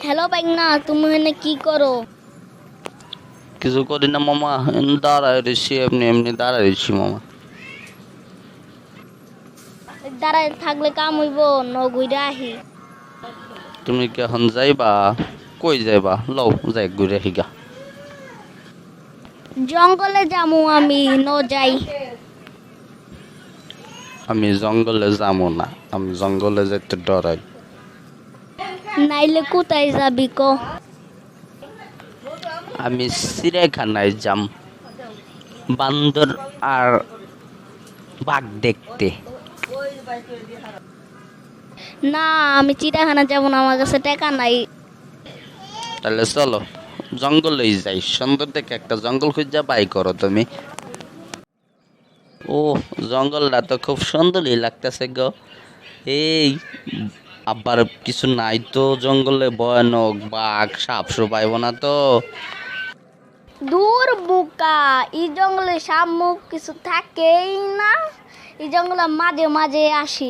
Hello বাইগনা, তুমি এখানে কি করো? কিছু করি না মামা, দাঁড়ায় রয়েছি, এমনি এমনি দাঁড়ায় রয়েছি মামা। দাঁড়ায় থাকলে কাম হইব, ন ঘুরে আহি। তুমি কি এখন যাইবা? কই যাইবা? লও যাই ঘুরে হিগা। জঙ্গলে যামু আমি, ন যাই। আমি জঙ্গলে যাবো না, আমি জঙ্গলে যেতে ডরাই। নাইলে কোথায় যাবি ক? আমি চিড়িয়াখানায় যাম, বান্দর আর বাঘ দেখতে। না, আমি চিড়িয়াখানা যাবো না, আমার কাছে টাকা নাই। তাহলে চলো জঙ্গলেই যাই, সুন্দর দেখে একটা জঙ্গল খুঁজে বাই করো তুমি। ও, জঙ্গলটা তো খুব সুন্দরই লাগতেছে গো। এই আবার কিছু নাই তো জঙ্গলে? ভয়ানক বাঘ সাপ পাইব না তো? দূর বুকা, এই জঙ্গলে সাপ মুখ কিছু থাকেই না। এই জঙ্গলে মাঝে মাঝে আসি।